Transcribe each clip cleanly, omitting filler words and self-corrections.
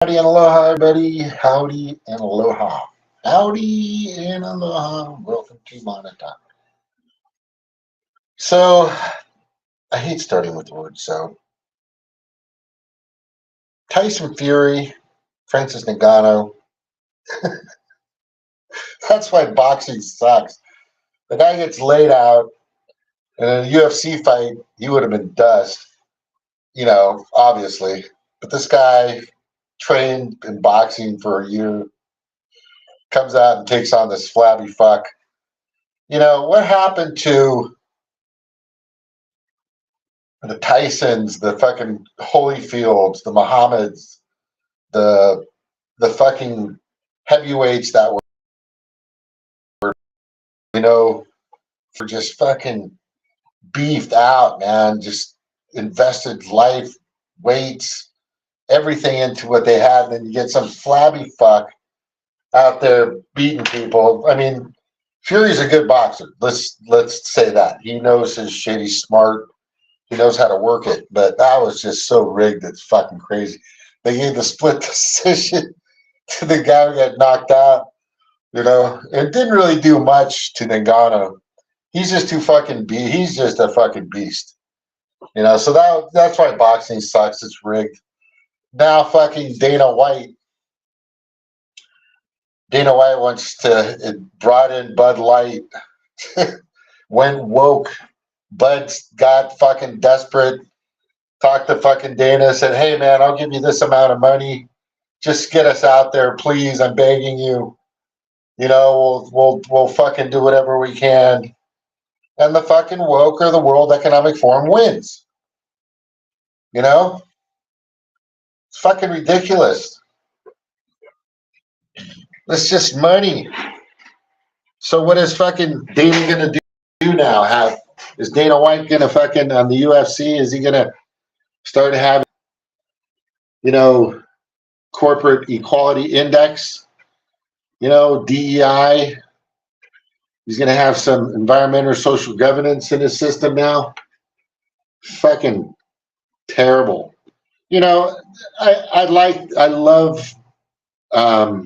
Howdy and aloha, everybody. Howdy and aloha. Howdy and aloha. Welcome to Monotone. So, I hate starting with words. So, Tyson Fury, Francis Ngannou. That's why boxing sucks. The guy gets laid out in a UFC fight. He would have been dust, obviously. But this guy trained in boxing for a year, comes out and takes on this flabby fuck. What happened to the Tysons, the fucking Holyfields, the Muhammads, the fucking heavyweights that were, you know, for just fucking beefed out, man, just invested life, weights, everything into what they had, and then you get some flabby fuck out there beating people. I mean, Fury's a good boxer. Let's say that. He knows his shit, he's smart. He knows how to work it, but that was just so rigged. It's fucking crazy. They gave the split decision to the guy who got knocked out. It didn't really do much to Ngannou. He's just too fucking he's just a fucking beast. So that's why boxing sucks. It's rigged. Now fucking Dana White wants to it brought in Bud Light, went woke. Bud got fucking desperate, talked to fucking Dana, said, "Hey man, I'll give you this amount of money. Just get us out there, please. I'm begging you. We'll fucking do whatever we can." And the fucking woke or the World Economic Forum wins. It's fucking ridiculous. It's just money. So what is fucking Dana gonna do now? Is Dana White gonna fucking on the UFC? Is he gonna start having, corporate equality index? DEI. He's gonna have some environmental social governance in his system now. Fucking terrible. I love. I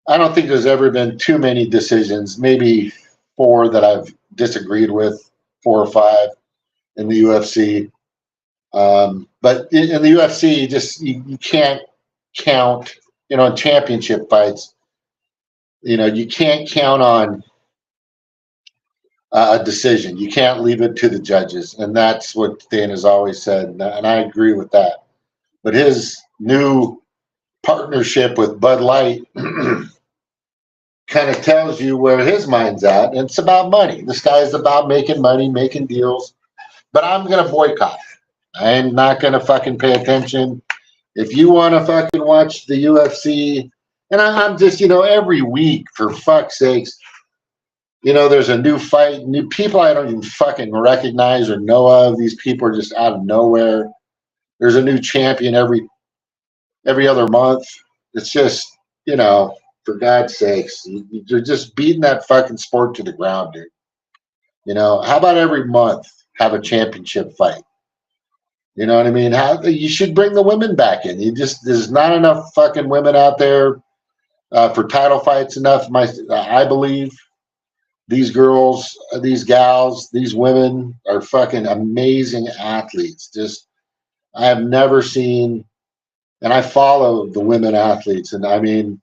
don't think there's ever been too many decisions. Maybe 4 that I've disagreed with, 4 or 5 in the UFC. But in the UFC, you can't count, in championship fights, you can't count on a decision. You can't leave it to the judges. And that's what Dana's always said. And I agree with that. But his new partnership with Bud Light kind of tells you where his mind's at. And it's about money. This guy's about making money, making deals. But I'm going to boycott. I'm not going to fucking pay attention. If you want to fucking watch the UFC, and I'm just, every week, for fuck's sakes, there's a new fight, new people I don't even fucking recognize or know of. These people are just out of nowhere. There's a new champion every other month. It's just, for God's sakes, you're just beating that fucking sport to the ground, dude. How about every month have a championship fight? You know what I mean? You should bring the women back in. There's not enough fucking women out there for title fights enough. I believe these girls, these gals, these women are fucking amazing athletes. I have never seen, and I follow the women athletes, and I mean,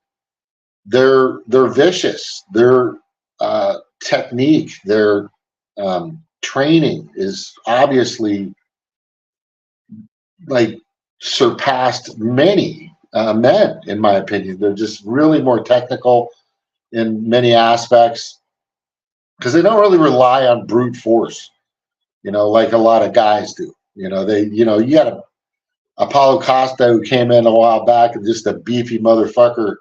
they're vicious. Their technique, their training is obviously surpassed many men, in my opinion. They're just really more technical in many aspects because they don't really rely on brute force, like a lot of guys do. You got Apollo Costa, who came in a while back and just a beefy motherfucker.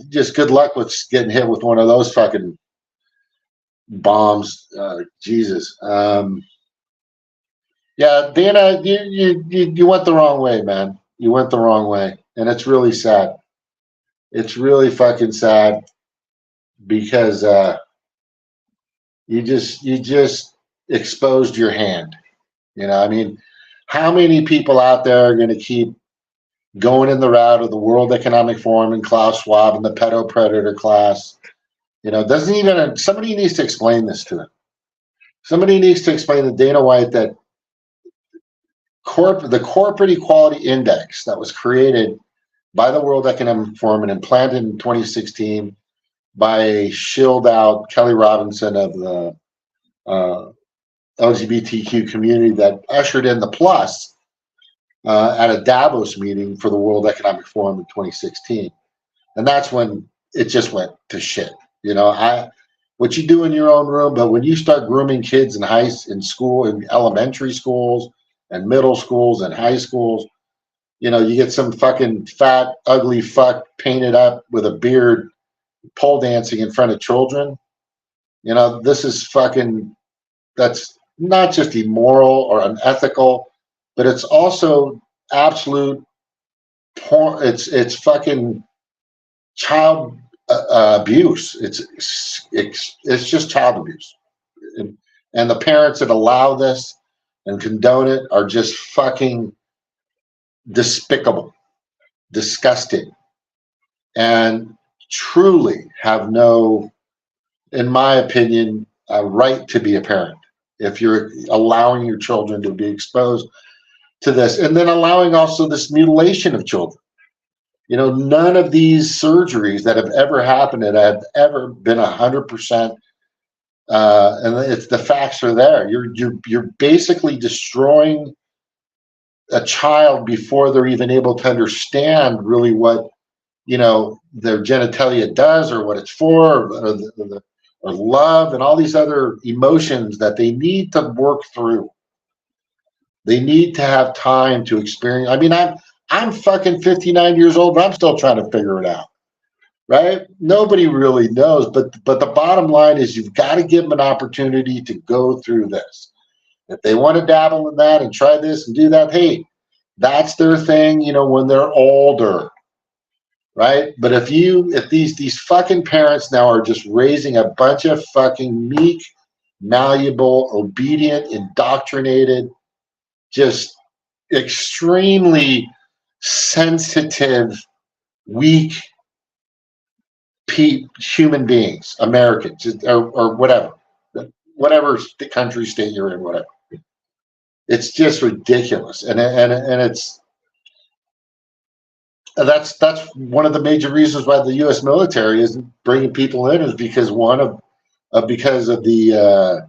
Just good luck with getting hit with one of those fucking bombs. Jesus. Yeah, Dana, you went the wrong way, man. You went the wrong way, and it's really sad. It's really fucking sad because you just exposed your hand. I mean, how many people out there are going to keep going in the route of the World Economic Forum and Klaus Schwab and the Pedo Predator Class. Doesn't even, somebody needs to explain this to him. Somebody needs to explain to Dana White that the Corporate Equality Index that was created by the World Economic Forum and implanted in 2016 by a shilled out Kelly Robinson of the LGBTQ community that ushered in the plus at a Davos meeting for the World Economic Forum in 2016. And that's when it just went to shit. What you do in your own room, but when you start grooming kids in school, in elementary schools and middle schools and high schools, you get some fucking fat, ugly fuck painted up with a beard pole dancing in front of children. This is fucking, that's not just immoral or unethical, but it's also absolute porn. It's fucking child abuse. It's just child abuse. And the parents that allow this and condone it are just fucking despicable, disgusting, and truly have no, in my opinion, right to be a parent if you're allowing your children to be exposed to this, and then allowing also this mutilation of children. None of these surgeries that have ever happened that have ever been 100%. And it's, the facts are there. You're basically destroying a child before they're even able to understand really what their genitalia does, or what it's for, or love, and all these other emotions that they need to work through. They need to have time to experience. I mean, I'm fucking 59 years old, but I'm still trying to figure it out, right? Nobody really knows, but the bottom line is you've got to give them an opportunity to go through this. If they want to dabble in that and try this and do that, hey, that's their thing, when they're older, right? But if these fucking parents now are just raising a bunch of fucking meek, malleable, obedient, indoctrinated, just extremely sensitive, weak human beings, Americans, or whatever country, state you're in, whatever. It's just ridiculous, and that's one of the major reasons why the U.S. military isn't bringing people in, is because because of the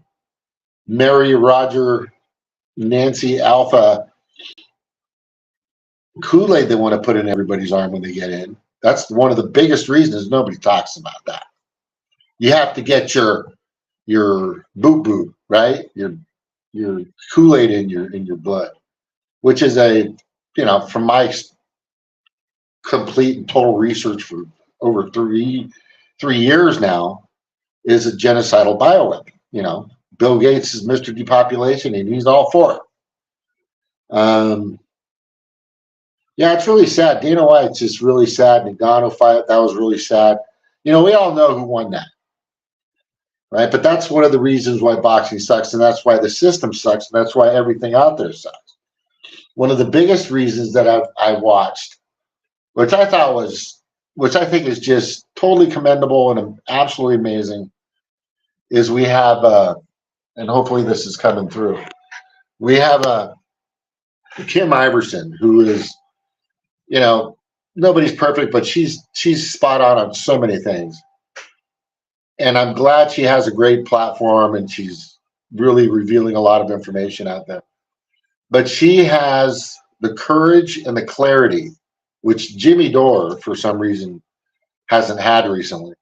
Mary, Roger, Nancy Alpha Kool-Aid they want to put in everybody's arm when they get in. That's one of the biggest reasons nobody talks about that. You have to get your boo-boo, right? Your Kool-Aid in your blood, which is from my complete and total research for over three years now, is a genocidal bioweapon. Bill Gates is Mr. Depopulation, and he's all for it. Yeah, it's really sad. Dana White's just really sad. Nagano fight, that was really sad. We all know who won that, right? But that's one of the reasons why boxing sucks, and that's why the system sucks, and that's why everything out there sucks. One of the biggest reasons that I watched, which I think is just totally commendable and absolutely amazing, is we have, and hopefully this is coming through, we have Kim Iverson, who is, nobody's perfect, but she's spot on so many things. And I'm glad she has a great platform, and she's really revealing a lot of information out there. But she has the courage and the clarity, which Jimmy Dore, for some reason, hasn't had recently,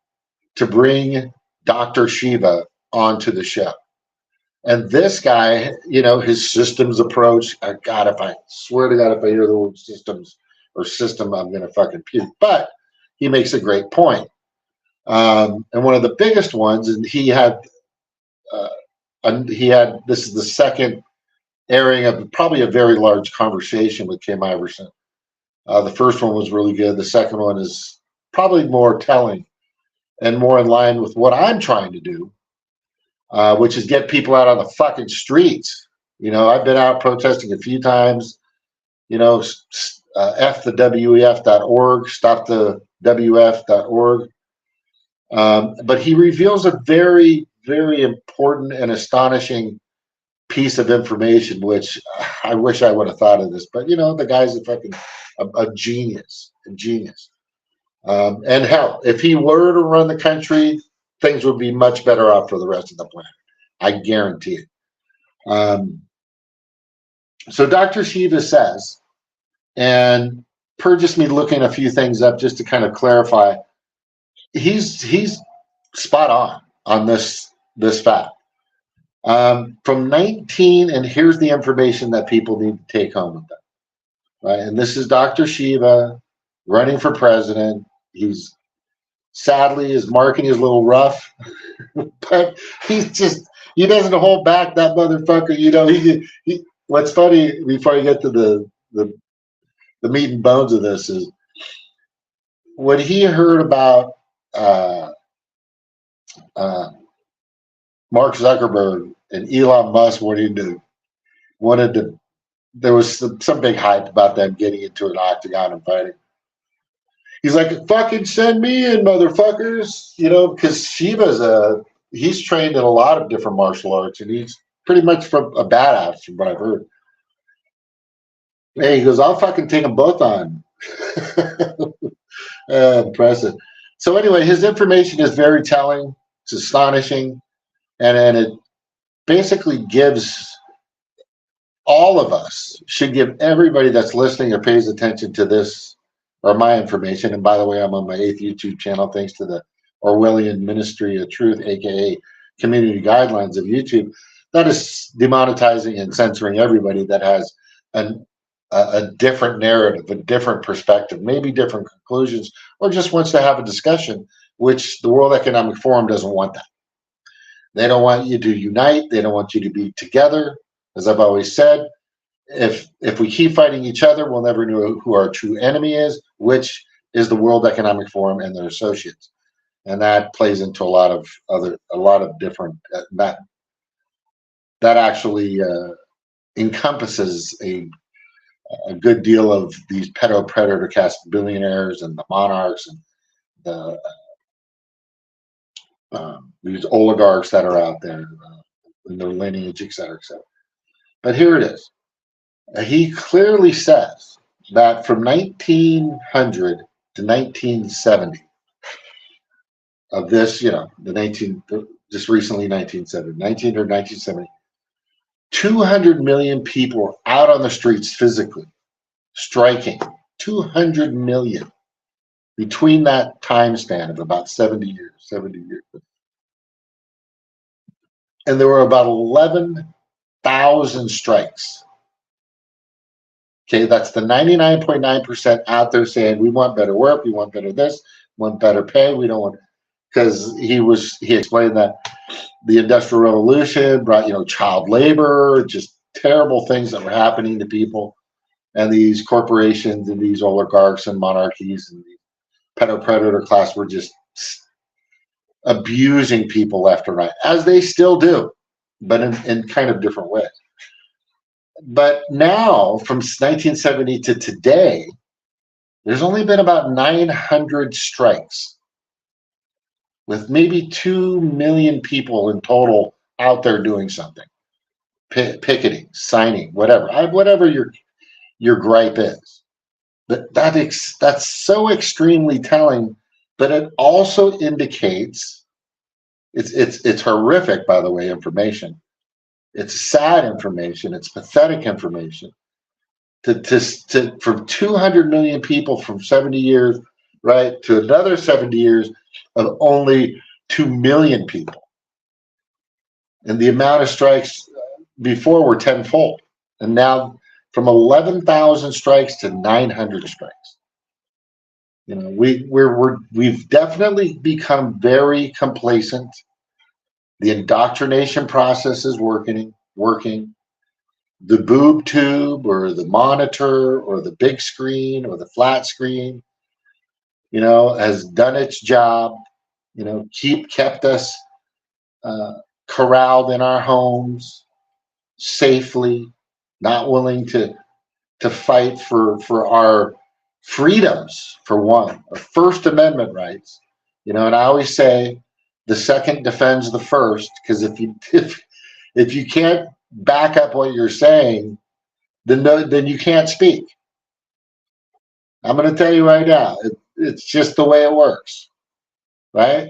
to bring Doctor Shiva onto the show. And this guy, his systems approach, God, if I swear to God, if I hear the word systems or system, I'm going to fucking puke. But he makes a great point. And one of the biggest ones, and he had, this is the second airing of probably a very large conversation with Kim Iverson. The first one was really good. The second one is probably more telling and more in line with what I'm trying to do, which is get people out on the fucking streets. I've been out protesting a few times, FTheWEF.org, stopthewf.org. But he reveals a very, very important and astonishing piece of information, which I wish I would have thought of this. But the guy's a genius, a genius. And hell, if he were to run the country, things would be much better off for the rest of the planet. I guarantee it. So Dr. Shiva says, and per just me looking a few things up just to kind of clarify, he's spot on this fact. From 19, and here's the information that people need to take home with them. Right, and this is Dr. Shiva running for president. He's sadly his marketing is a little rough, but he doesn't hold back, that motherfucker. He what's funny, before I get to the meat and bones of this, is when he heard about Mark Zuckerberg and Elon Musk there was some big hype about them getting into an octagon and fighting. He's like, fucking send me in, motherfuckers, because he's trained in a lot of different martial arts, and he's pretty much from a badass, from what I've heard. Hey, he goes, I'll fucking take them both on. Impressive. So anyway, his information is very telling. It's astonishing, and it basically gives all of us, should give everybody that's listening or pays attention to this or my information. And by the way, I'm on my 8th YouTube channel, thanks to the Orwellian Ministry of Truth, aka Community Guidelines of YouTube, that is demonetizing and censoring everybody that has a different narrative, a different perspective, maybe different conclusions, or just wants to have a discussion, which the World Economic Forum doesn't want that. They don't want you to unite. They don't want you to be together. As I've always said, if we keep fighting each other, we'll never know who our true enemy is, which is the World Economic Forum and their associates. And that plays into a lot of different, that actually encompasses a good deal of these Pedo Predator Class billionaires and the monarchs and these oligarchs that are out there in their lineage, et cetera, et cetera. But here it is. He clearly says that from 1900 to 1970 of this, just recently 1970, 200 million people were out on the streets physically striking. 200 million between that time span of about 70 years. And there were about 11,000 strikes. Okay, that's the 99.9% out there saying we want better work, we want better this, we want better pay, we don't want, because he explained that the Industrial Revolution brought child labor, just terrible things that were happening to people, and these corporations and these oligarchs and monarchies and the Pedo Predator Class were just abusing people left and right, as they still do, but in kind of different ways. But now, from 1970 to today, there's only been about 900 strikes, with maybe 2 million people in total out there doing something, picketing, signing, whatever your gripe is. But that's so extremely telling. But it also indicates it's horrific, by the way, information. It's sad information. It's pathetic information. From 200 million people from 70 years, right, to another 70 years of only 2 million people. And the amount of strikes before were tenfold. And now from 11,000 strikes to 900 strikes. We've definitely become very complacent. The indoctrination process is working. The boob tube or the monitor or the big screen or the flat screen, has done its job. Kept us corralled in our homes safely, not willing to to fight for our freedoms, for one, our First Amendment rights. You know, and I always say the second defends the first, because if you can't back up what you're saying, then you can't speak. I'm going to tell you right now, it's just the way it works, right?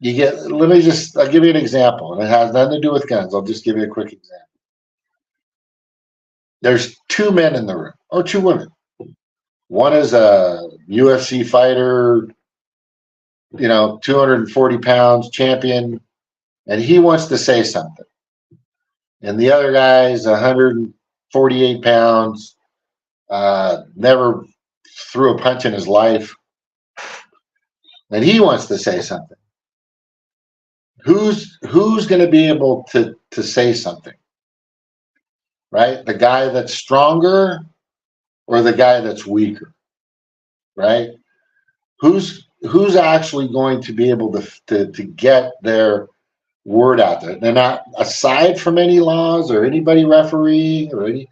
I'll give you an example, and it has nothing to do with guns. I'll just give you a quick example. There's two men in the room, or two women. One is a UFC fighter, 240 pounds champion, and he wants to say something. And the other guy is 148 pounds, never threw a punch in his life, and he wants to say something. Who's going to be able to say something? Right? The guy that's stronger or the guy that's weaker? Right? Who's actually going to be able to get their word out there? They're not, aside from any laws or anybody refereeing or any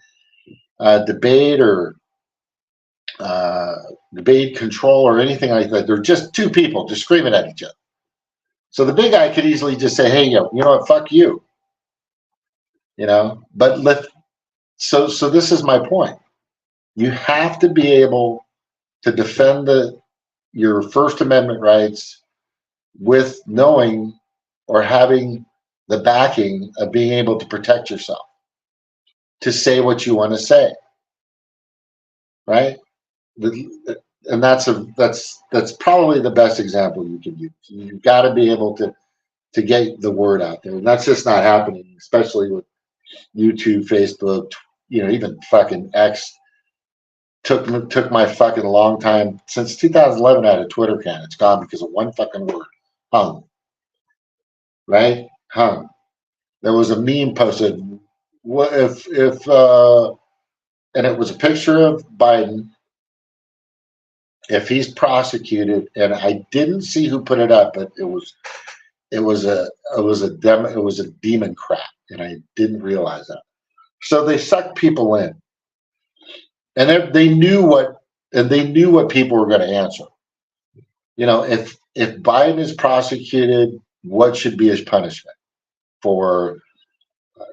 debate control or anything like that. They're just two people just screaming at each other. So the big guy could easily just say, "Hey, you know what? Fuck you." But so this is my point. You have to be able to defend your First Amendment rights with knowing or having the backing of being able to protect yourself, to say what you want to say, right? And that's probably the best example you can use. You've got to be able to get the word out there, and that's just not happening, especially with YouTube, Facebook, even fucking X. Took my fucking long time. Since 2011, I had a Twitter account. It's gone because of one fucking word, hung. Right? Hung. There was a meme posted. What if and it was a picture of Biden. If he's prosecuted, and I didn't see who put it up, but it was a demon crap, and I didn't realize that. So they sucked people in, and they knew what people were going to answer. If Biden is prosecuted, what should be his punishment for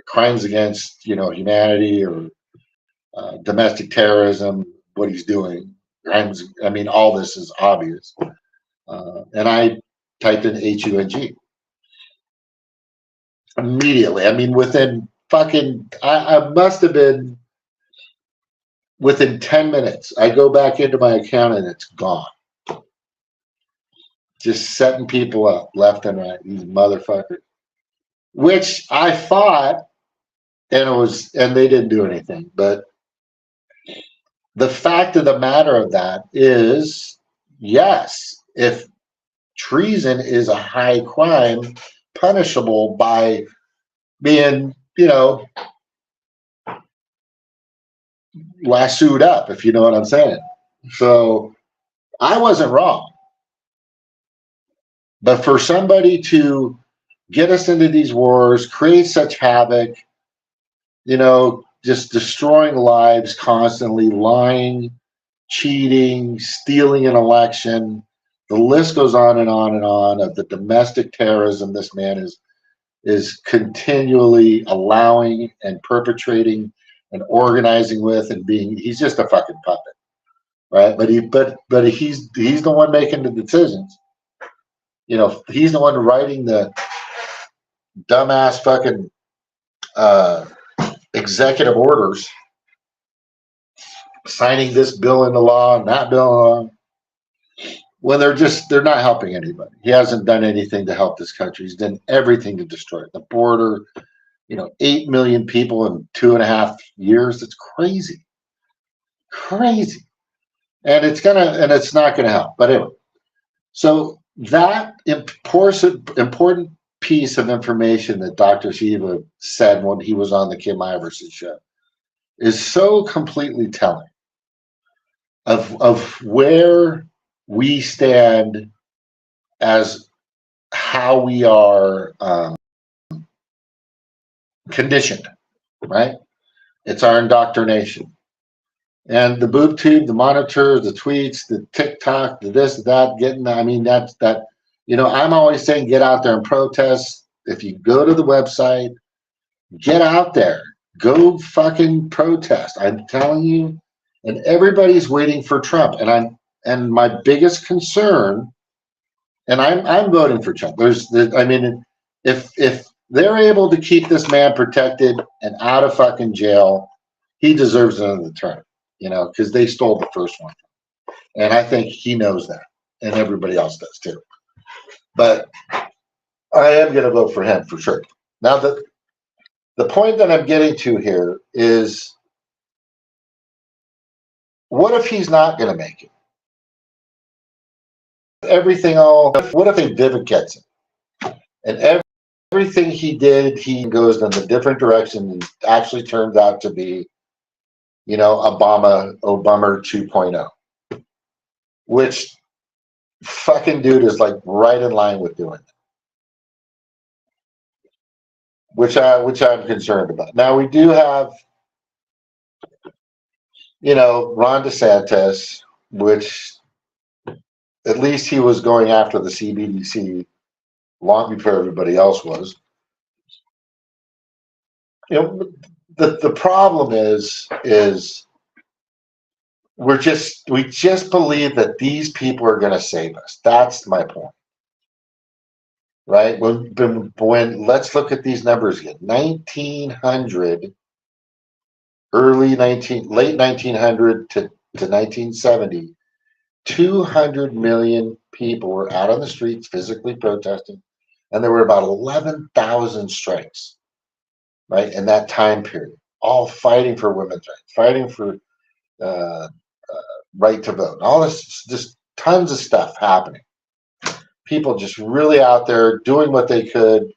crimes against humanity or domestic terrorism? What he's doing, crimes. I mean, all this is obvious. And I typed in HUNG immediately. I mean, within I must have been within 10 minutes. I go back into my account and it's gone. Just setting people up left and right, these motherfuckers. Which I thought, and they didn't do anything. But the fact of the matter of that is, yes, if treason is a high crime, punishable by being, lassoed up, if you know what I'm saying. So I wasn't wrong. But for somebody to get us into these wars, create such havoc, just destroying lives constantly, lying, cheating, stealing an election, the list goes on and on and on of the domestic terrorism this man is continually allowing and perpetrating and organizing with, and he's just a fucking puppet, right? But he's the one making the decisions. He's the one writing the dumbass fucking executive orders, signing this bill into law and that bill into law. When they're not helping anybody. He hasn't done anything to help this country. He's done everything to destroy it. The border, 8 million people in 2.5 years. It's crazy. Crazy. And it's not gonna help. But anyway, so that important piece of information that Dr. Shiva said when he was on the Kim Iverson show is so completely telling of where we stand as how we are conditioned, right? It's our indoctrination. And the boob tube, the monitor, the tweets, the TikTok, the this, that, getting, I mean, that's that, I'm always saying get out there and protest. If you go to the website, get out there, go fucking protest. I'm telling you, and everybody's waiting for Trump. And my biggest concern, and I'm voting for Trump. I mean, if they're able to keep this man protected and out of fucking jail, he deserves another term, because they stole the first one. And I think he knows that, and everybody else does too. But I am going to vote for him for sure. Now, the point that I'm getting to here is, what if he's not going to make it? What if they Vivic gets it? And everything he did, he goes in a different direction and actually turns out to be, Obama 2.0, which fucking dude is like right in line with doing it, which I'm concerned about. Now we do have, Ron DeSantis, which at least he was going after the CBDC long before everybody else was. The problem is we just believe that these people are going to save us. That's my point, right? When let's look at these numbers again. 1900, late 1900 to 1970, 200 million people were out on the streets physically protesting, and there were about 11,000 strikes, right, in that time period, all fighting for women's rights, fighting for right to vote, all this, just tons of stuff happening. People just really out there doing what they could.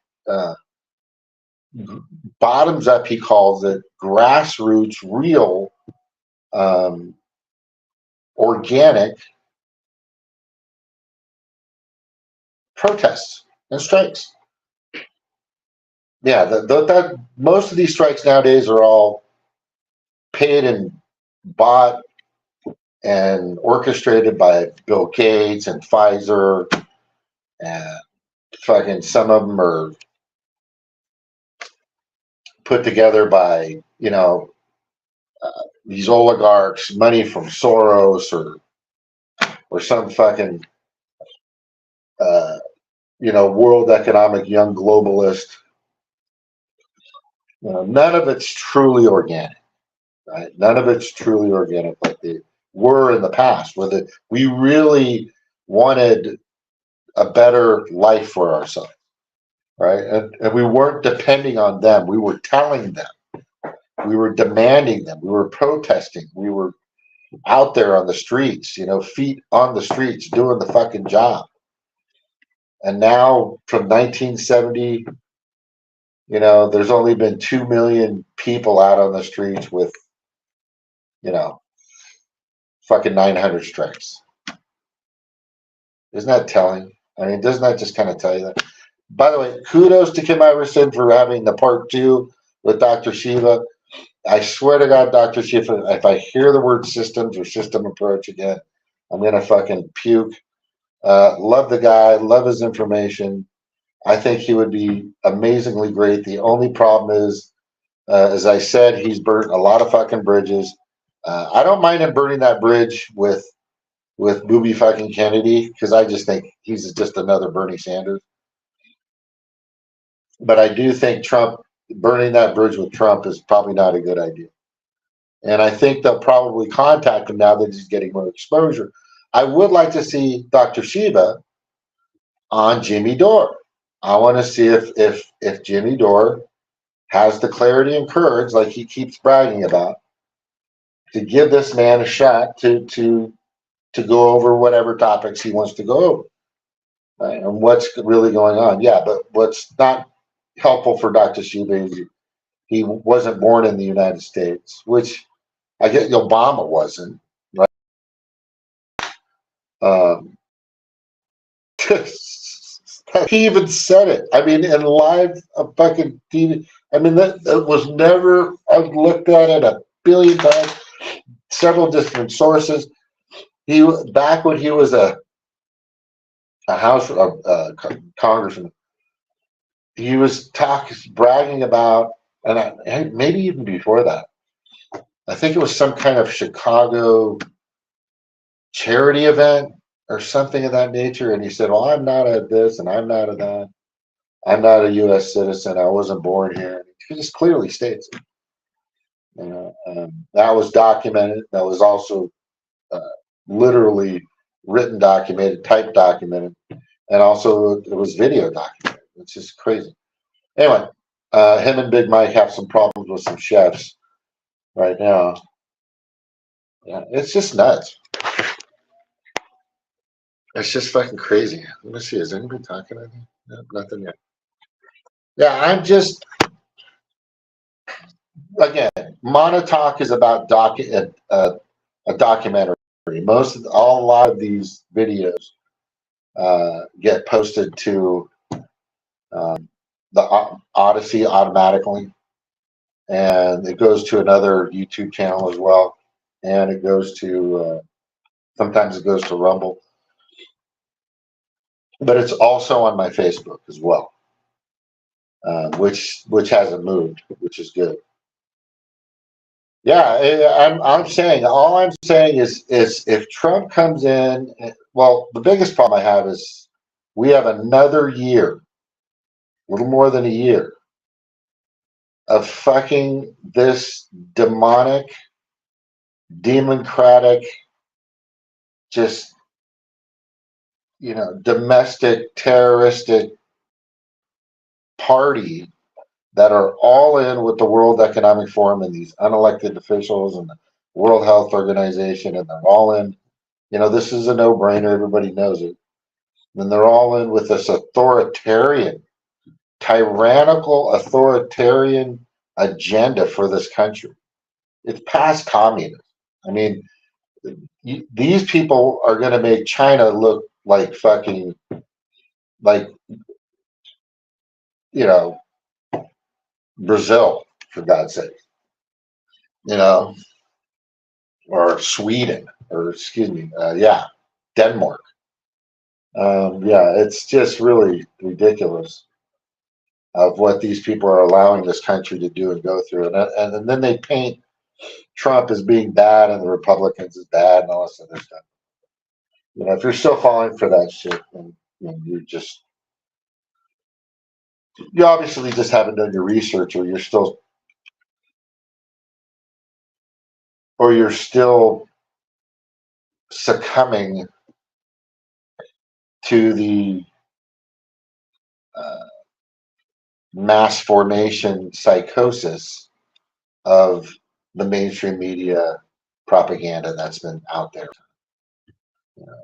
Bottoms up, he calls it, grassroots, real, organic protests and strikes. Yeah, that most of these strikes nowadays are all paid and bought and orchestrated by Bill Gates and Pfizer, and fucking some of them are put together by these oligarchs, money from Soros or some fucking World Economic young globalist. None of it's truly organic, right? None of it's truly organic like they were in the past, where we really wanted a better life for ourselves, right? And we weren't depending on them. We were telling them. We were demanding them. We were protesting. We were out there on the streets, feet on the streets, doing the fucking job. And now from 1970, there's only been 2 million people out on the streets with, fucking 900 strikes. Isn't that telling? I mean, doesn't that just kind of tell you that? By the way, kudos to Kim Iverson for having the part 2 with Dr. Shiva. I swear to God, Dr. Shiva, if I hear the word systems or system approach again, I'm going to fucking puke. Love the guy, love his information. I think he would be amazingly great. The only problem is, as I said, he's burnt a lot of fucking bridges. I don't mind him burning that bridge with Booby fucking Kennedy, because I just think he's just another Bernie Sanders. But I do think burning that bridge with Trump is probably not a good idea. And I think they'll probably contact him now that he's getting more exposure. I would like to see Dr. Shiva on Jimmy Dore. I want to see if Jimmy Dore has the clarity and courage, like he keeps bragging about, to give this man a shot to go over whatever topics he wants to go over, right? And what's really going on. Yeah, but what's not helpful for Dr. Shiva is he wasn't born in the United States, which I guess Obama wasn't, right? He even said it. I mean, in live fucking TV. I mean, that was never. I've looked at it a billion times. several different sources. Back when he was a House congressman, he was bragging about, and maybe even before that, I think it was some kind of Chicago charity event or something of that nature. And he said, well, I'm not at this and I'm not at that. I'm not a U.S. citizen. I wasn't born here. He just clearly states it. That was documented. That was also uh, literally written, documented, typed, documented, and also it was video documented. It's just crazy. Anyway, him and Big Mike have some problems with some chefs right now. Yeah, it's just nuts. It's just fucking crazy. Let me see. Is anybody talking? No, nothing yet. Yeah, I'm just, again, Monotalk is about a documentary. A lot of these videos get posted to the Odyssey automatically, and it goes to another YouTube channel as well, and it goes to sometimes it goes to Rumble, but it's also on my Facebook as well, which hasn't moved, which is good. Yeah, I'm saying, all I'm saying is if Trump comes in, well, the biggest problem I have is we have another year, a little more than a year, of fucking this demonic, democratic, just, domestic terroristic party that are all in with the World Economic Forum and these unelected officials and the World Health Organization, and they're all in. This is a no-brainer. Everybody knows it. And they're all in with this authoritarian, tyrannical, authoritarian agenda for this country. It's past communism. I mean, these people are going to make China look like fucking, like, you know, Brazil, for God's sake, or Sweden, or excuse me, Denmark. It's just really ridiculous of what these people are allowing this country to do and go through. And then they paint Trump as being bad and the Republicans as bad and all this other stuff. If you're still falling for that shit, then you obviously just haven't done your research, or you're still succumbing to the mass formation psychosis of the mainstream media propaganda that's been out there.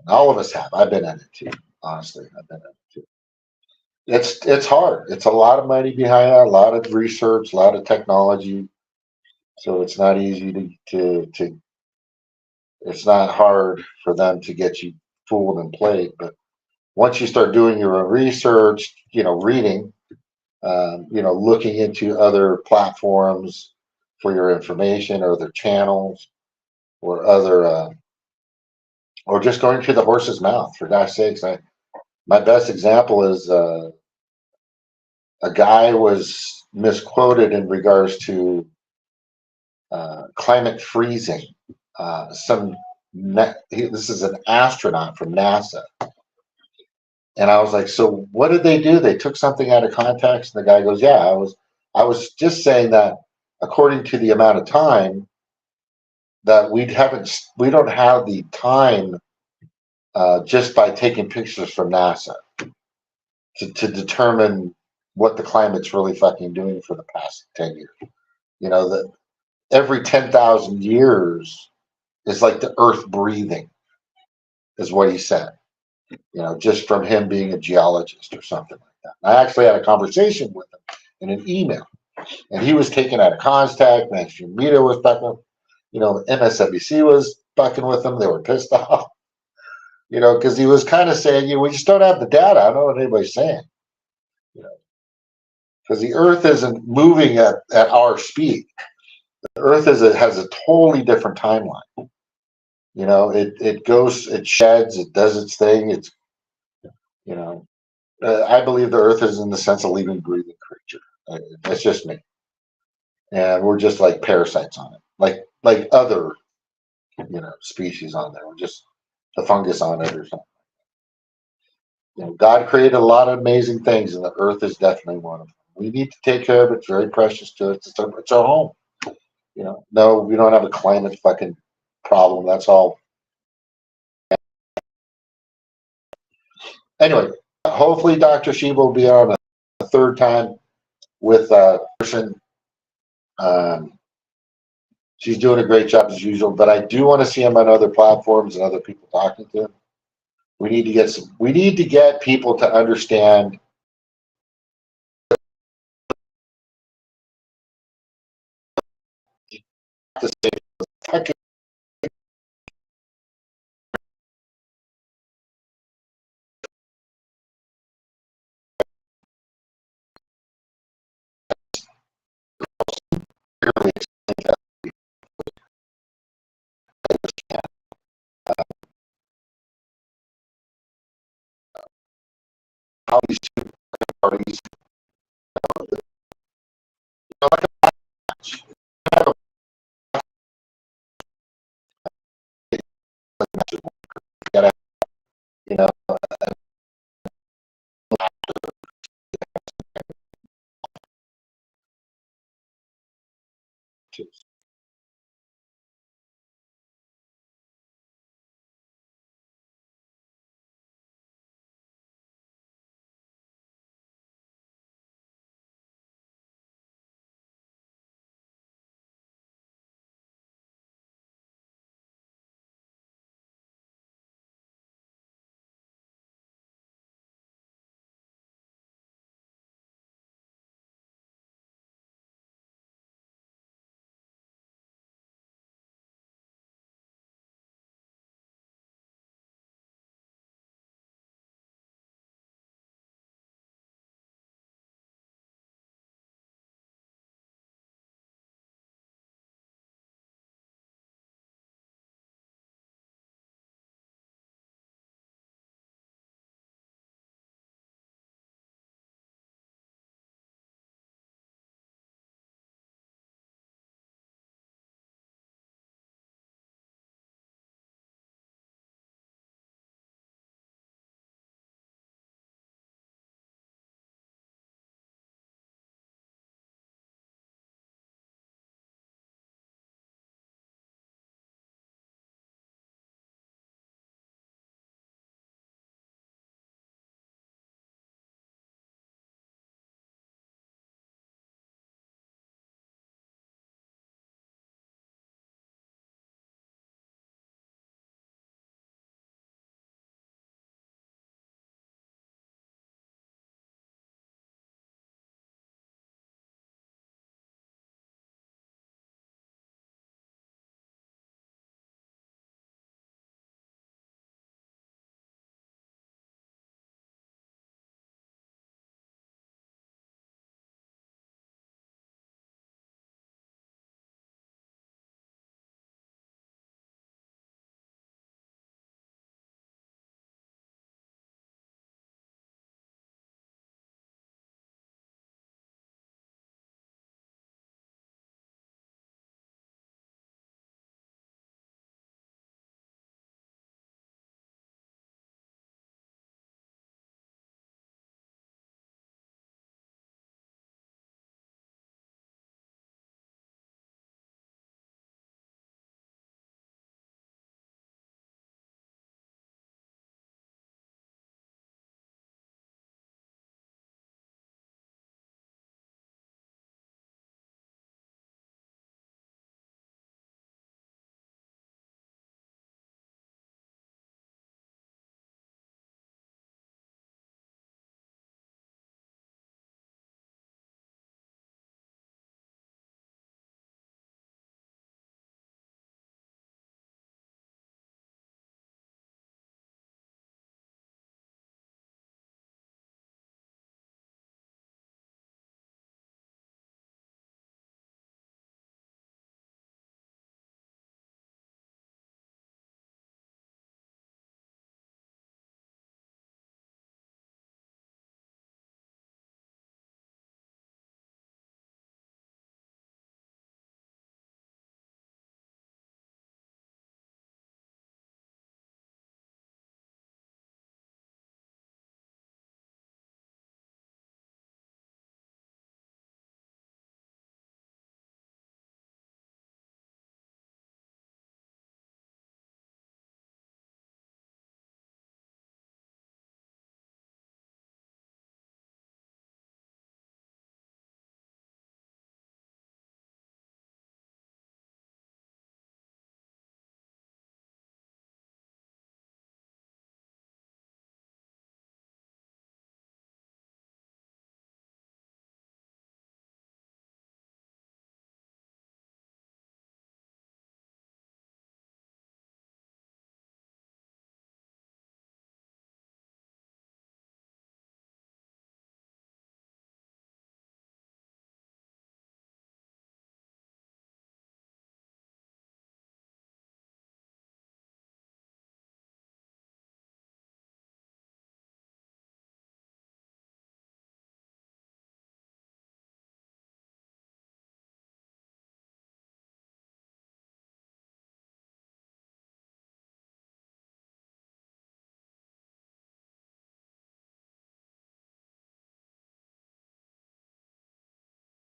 All of us have. I've been in it too. Honestly, I've been in it too. It's hard. It's a lot of money behind it, a lot of research, a lot of technology. So it's not easy to it's not hard for them to get you fooled and played. But once you start doing your own research, reading, looking into other platforms for your information, or other channels, or or just going to the horse's mouth. For God's sakes, my best example is a guy was misquoted in regards to climate freezing. This is an astronaut from NASA. And I was like, so what did they do? They took something out of context. And the guy goes, yeah, I was just saying that according to the amount of time that we don't have the time just by taking pictures from NASA to determine what the climate's really fucking doing for the past 10 years. That every 10,000 years is like the earth breathing, is what he said. Just from him being a geologist or something like that. I actually had a conversation with him in an email, and he was taken out of contact. Mainstream media was fucking, MSNBC was fucking with him. They were pissed off, because he was kind of saying, we just don't have the data. I don't know what anybody's saying, because the earth isn't moving at our speed. The Earth has a totally different timeline. You know, it goes, it sheds, it does its thing. It's, you know, I believe the Earth is in the sense a living, breathing creature. That's just me, and we're just like parasites on it, like other, you know, species on there. We're just the fungus on it or something. You know, God created a lot of amazing things, and the Earth is definitely one of them. We need to take care of it. It's very precious to us. It's our home. You know, no, we don't have a climate fucking problem. That's all. Anyway, hopefully Dr. Shiva will be on a third time with a person. Um, she's doing a great job as usual, but I do want to see him on other platforms and other people talking to him. We need to get some. We need to get people to understand the same. How these two parties, you know,